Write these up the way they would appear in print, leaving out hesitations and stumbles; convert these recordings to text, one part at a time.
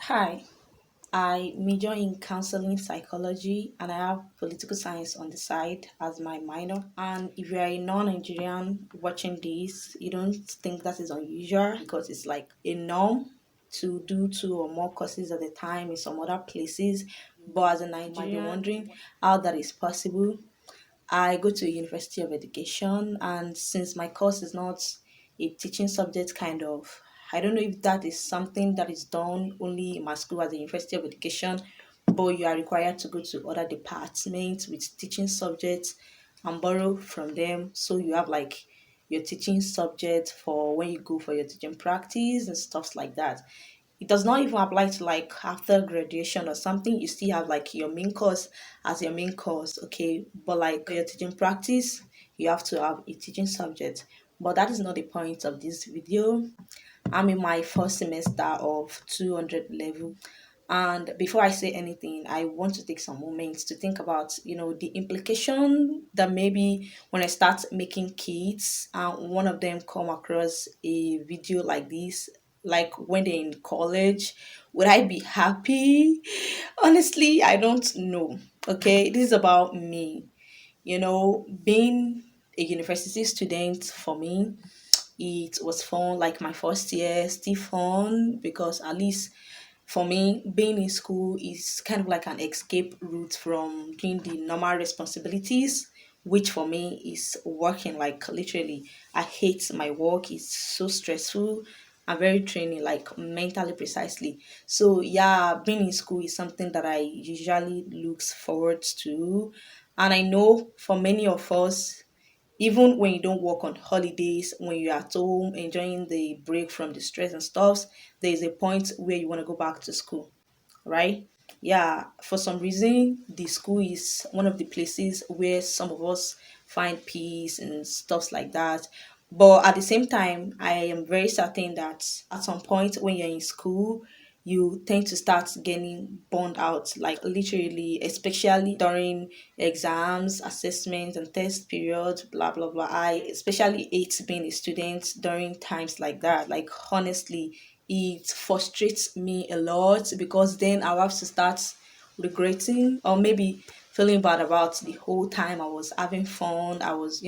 Hi, I major in counseling psychology and I have political science on the side as my minor. And if you are a non Nigerian watching this, you don't think that is unusual because it's like a norm to do two or more courses at a time in some other places. But as a Nigerian, you might be wondering how that is possible. I go to a University of Education, and since my course is not a teaching subject, kind of, I don't know if that is something that is done only in my school as a University of Education, but you are required to go to other departments with teaching subjects and borrow from them. So you have like your teaching subject for when you go for your teaching practice and stuff like that. It does not even apply to like after graduation or something. You still have like your main course as your main course, okay? But like your teaching practice, you have to have a teaching subject. But that is not the point of this video. I'm in my first semester of 200 level. And before I say anything, I want to take some moments to think about, the implication that maybe when I start making kids, one of them come across a video like this, like when they're in college, would I be happy? Honestly, I don't know. Okay, this is about me. Being a university student for me, it was fun. Like my first year, still fun because at least for me, being in school is kind of like an escape route from doing the normal responsibilities, which for me is working. Like literally, I hate my work. It's so stressful and very draining, like mentally precisely. So yeah, being in school is something that I usually looks forward to. And I know for many of us, even when you don't work on holidays, when you're at home enjoying the break from the stress and stuff, there is a point where you want to go back to school, right? Yeah, for some reason, the school is one of the places where some of us find peace and stuff like that. But at the same time, I am very certain that at some point when you're in school, you tend to start getting burned out, like literally, especially during exams, assessments, and test periods, blah, blah, blah. I especially hate being a student during times like that. Like, honestly, it frustrates me a lot because then I'll have to start regretting or maybe feeling bad about the whole time I was having fun, I was,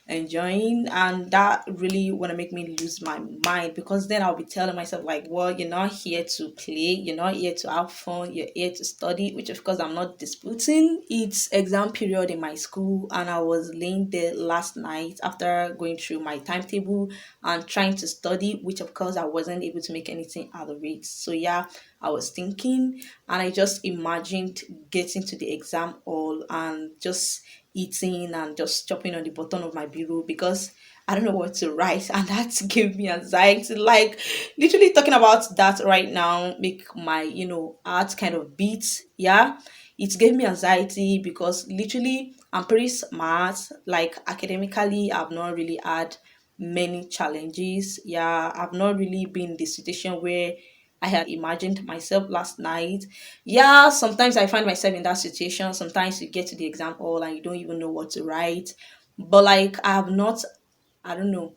enjoying, and that really want to make me lose my mind because then I'll be telling myself like, well, you're not here to play, you're not here to have fun, you're here to study, which of course I'm not disputing. It's exam period in my school and I was laying there last night after going through my timetable and trying to study, which of course I wasn't able to make anything out of it. So yeah, I was thinking and I just imagined getting to the exam hall and just eating and just chopping on the bottom of my bureau because I don't know what to write, and that gave me anxiety. Like literally talking about that right now make my heart kind of beat. Yeah, it gave me anxiety because literally I'm pretty smart. Like academically, I've not really had many challenges. Yeah, I've not really been in the situation where I had imagined myself last night. Yeah, sometimes I find myself in that situation. Sometimes you get to the exam hall and you don't even know what to write. But like I have not, I don't know,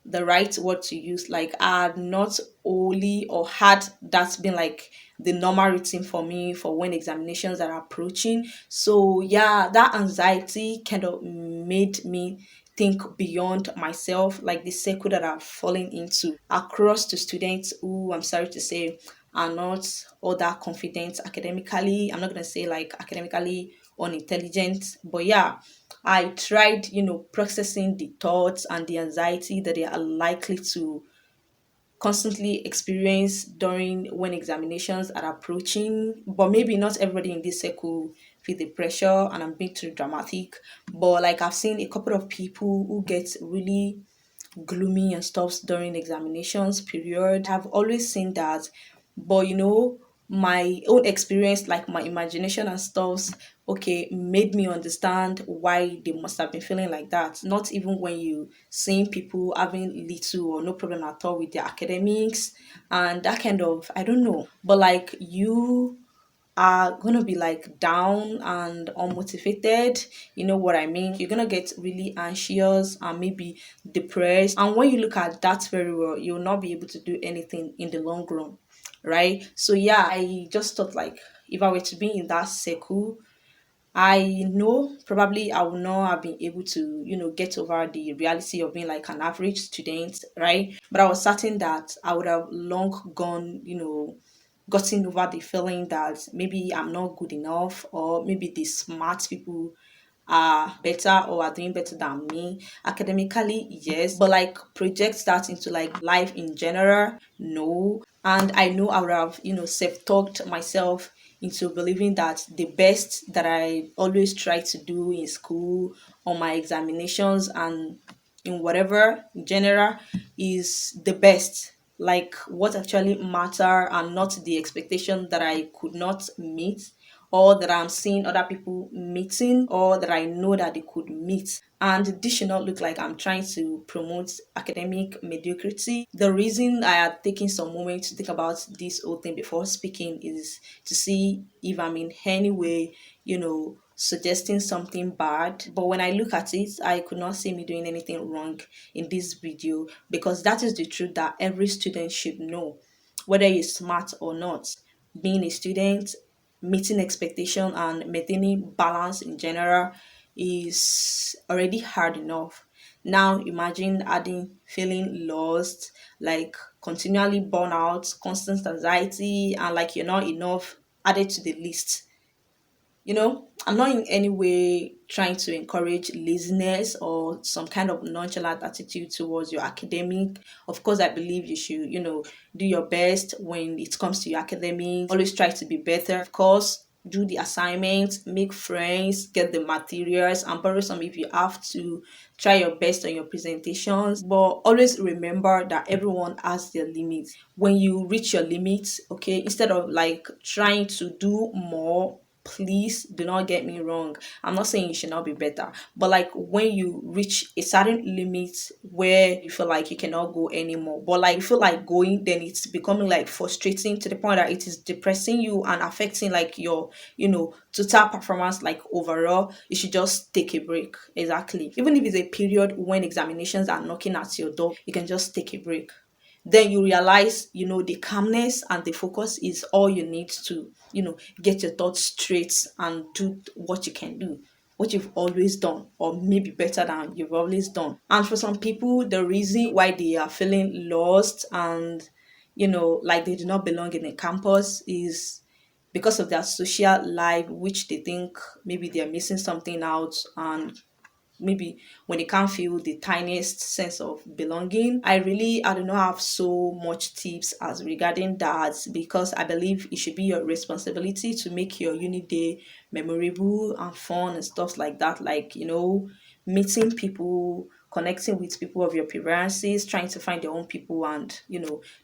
the right word to use. Like I had not only or had that been like the normal routine for me for when examinations are approaching. So yeah, that anxiety kind of made me think beyond myself, like the circle that I've fallen into across to students who I'm sorry to say are not all that confident academically. I'm not gonna say like academically unintelligent, but yeah, I tried, processing the thoughts and the anxiety that they are likely to constantly experience during when examinations are approaching. But maybe not everybody in this circle feel the pressure, and I'm being too dramatic. But like I've seen a couple of people who get really gloomy and stuff during examinations period. I've always seen that, but my own experience, like my imagination and stuff, okay, made me understand why they must have been feeling like that. Not even when you seeing people having little or no problem at all with their academics and that kind of, I don't know, but like you are gonna be like down and unmotivated. You know what I mean? You're gonna get really anxious and maybe depressed. And when you look at that very well, you'll not be able to do anything in the long run, right? So yeah, I just thought like if I were to be in that circle, I know probably I would not have been able to, get over the reality of being like an average student, right? But I was certain that I would have long gone, gotten over the feeling that maybe I'm not good enough, or maybe the smart people are better or are doing better than me academically, yes, but like project that into like life in general, no. And I know I would have self-talked myself into believing that the best that I always try to do in school, on my examinations, and in whatever in general is the best, like what actually matter, and not the expectation that I could not meet, or that I'm seeing other people meeting, or that I know that they could meet. And this should not look like I'm trying to promote academic mediocrity. The reason I had taken some moment to think about this whole thing before speaking is to see if I'm in any way, suggesting something bad. But when I look at it, I could not see me doing anything wrong in this video, because that is the truth that every student should know, whether you're smart or not. Being a student, meeting expectation and maintaining balance in general is already hard enough. Now imagine adding feeling lost, like continually burnout, constant anxiety, and like you're not enough added to the list. I'm not in any way trying to encourage laziness or some kind of nonchalant attitude towards your academic. Of course, I believe you should, do your best when it comes to your academics. Always try to be better. Of course, do the assignments, make friends, get the materials, and borrow some if you have to. Try your best on your presentations, but always remember that everyone has their limits. When you reach your limits, okay, instead of like trying to do more, please do not get me wrong, I'm not saying you should not be better, but like when you reach a certain limit where you feel like you cannot go anymore, but like you feel like going, then it's becoming like frustrating to the point that it is depressing you and affecting like your total performance, like overall, you should just take a break. Exactly. Even if it's a period when examinations are knocking at your door, you can just take a break. Then you realize, the calmness and the focus is all you need to, get your thoughts straight and do what you can do, what you've always done, or maybe better than you've always done. And for some people, the reason why they are feeling lost and, like they do not belong in a campus is because of their social life, which they think maybe they're missing something out, and maybe when they can't feel the tiniest sense of belonging. I do not have so much tips as regarding that, because I believe it should be your responsibility to make your uni day memorable and fun and stuff like that, like meeting people, connecting with people of your preferences, trying to find your own people, and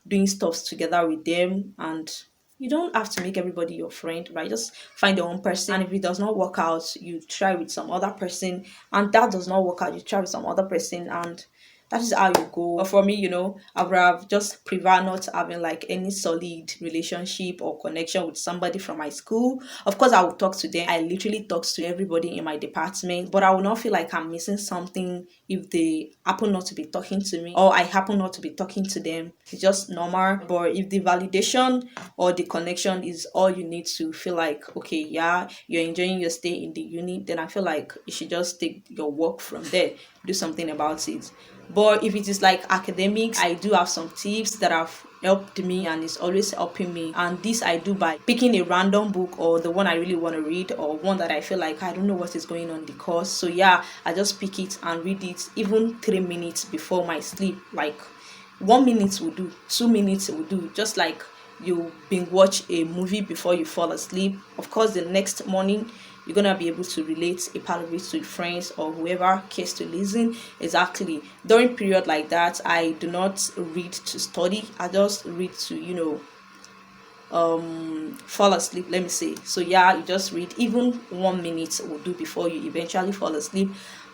doing stuff together with them. And you don't have to make everybody your friend, right? Just find your own person. And if it does not work out, you try with some other person. And that does not work out, you try with some other person. And that is how you go. But for me, I would have just prefer not having like any solid relationship or connection with somebody from my school. Of course, I will talk to them. I literally talk to everybody in my department, but I will not feel like I'm missing something if they happen not to be talking to me, or I happen not to be talking to them. It's just normal. But if the validation or the connection is all you need to feel like, okay, yeah, you're enjoying your stay in the uni, then I feel like you should just take your work from there, do something about it. But if it is like academics, I do have some tips that have helped me and is always helping me. And this I do by picking a random book, or the one I really want to read, or one that I feel like I don't know what is going on in the course. So yeah, I just pick it and read it even 3 minutes before my sleep. Like 1 minute will do, 2 minutes will do. Just like you binge watch a movie before you fall asleep. Of course, the next morning you're gonna be able to relate a part of it to your friends or whoever cares to listen. Exactly. During period like that, I do not read to study. I just read to fall asleep, let me say. So yeah, you just read, even 1 minute will do before you eventually fall asleep.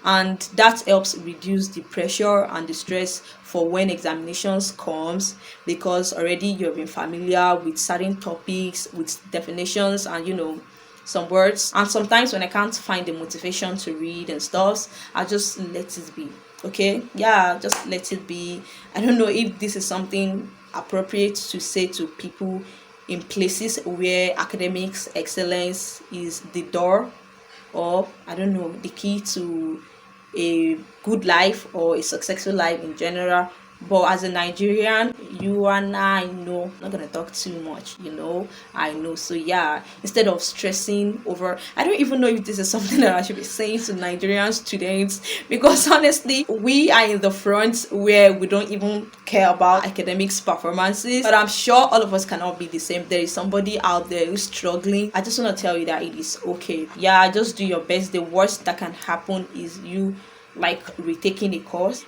and that helps reduce the pressure and the stress for when examinations comes, because already you've been familiar with certain topics, with definitions, and some words. And sometimes when I can't find the motivation to read and stuff, I just let it be. Okay, yeah, just let it be. I don't know if this is something appropriate to say to people in places where academics excellence is the door, or I don't know, the key to a good life or a successful life in general. But as a Nigerian, you and I know, I'm not gonna talk too much, I know. So yeah, instead of stressing over, I don't even know if this is something that I should be saying to Nigerian students, because honestly, we are in the front where we don't even care about academics performances. But I'm sure all of us cannot be the same. There is somebody out there who's struggling. I just want to tell you that it is okay. Yeah, just do your best. The worst that can happen is you like retaking a course.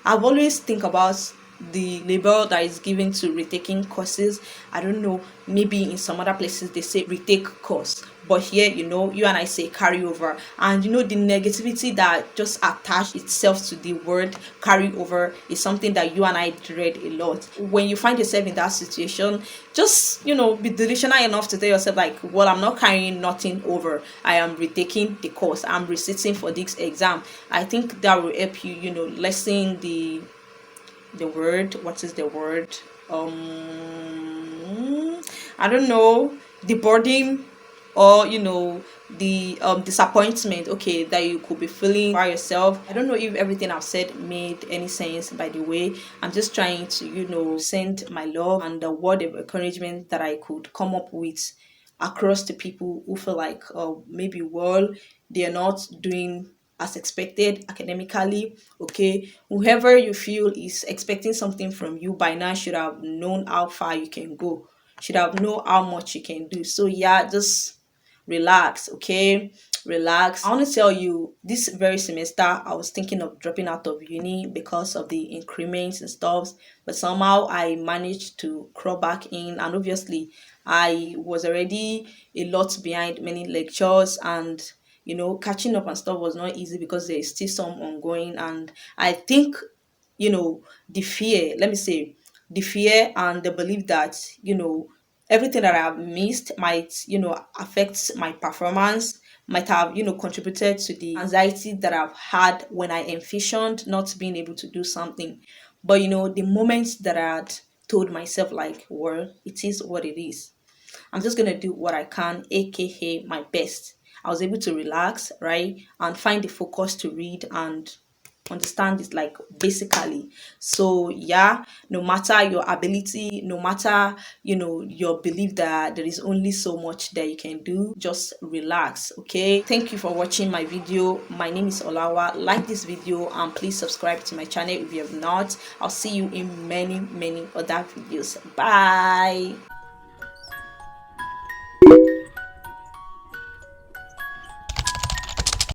I've always think about the label that is given to retaking courses. I don't know, maybe in some other places they say retake course, but here, you and I say carryover. And the negativity that just attach itself to the word carryover is something that you and I dread a lot. When you find yourself in that situation, just be delusional enough to tell yourself like, well, I'm not carrying nothing over, I am retaking the course, I'm resitting for this exam. I think that will help you, lessen the word, what is the word, I don't know, the burden, or the disappointment, okay, that you could be feeling by yourself. I don't know if everything I've said made any sense, by the way. I'm just trying to send my love and the word of encouragement that I could come up with across to people who feel like maybe, well, they're not doing as expected academically. Okay, whoever you feel is expecting something from you by now should have known how far you can go, should have known how much you can do. So yeah, just relax. Okay, relax. I want to tell you, this very semester I was thinking of dropping out of uni because of the increments and stuff, but somehow I managed to crawl back in. And obviously I was already a lot behind many lectures, and catching up and stuff was not easy because there is still some ongoing. And I think the fear, let me say, the fear and the belief that everything that I have missed might affect my performance, might have contributed to the anxiety that I've had when I envisioned not being able to do something. But the moments that I had told myself like, well, it is what it is, I'm just gonna do what I can, aka my best. I was able to relax, right, and find the focus to read and understand it like basically. So yeah, no matter your ability, no matter your belief that there is only so much that you can do, just relax. Okay, thank you for watching my video. My name is Olawa. Like this video and please subscribe to my channel if you have not. I'll see you in many other videos. Bye.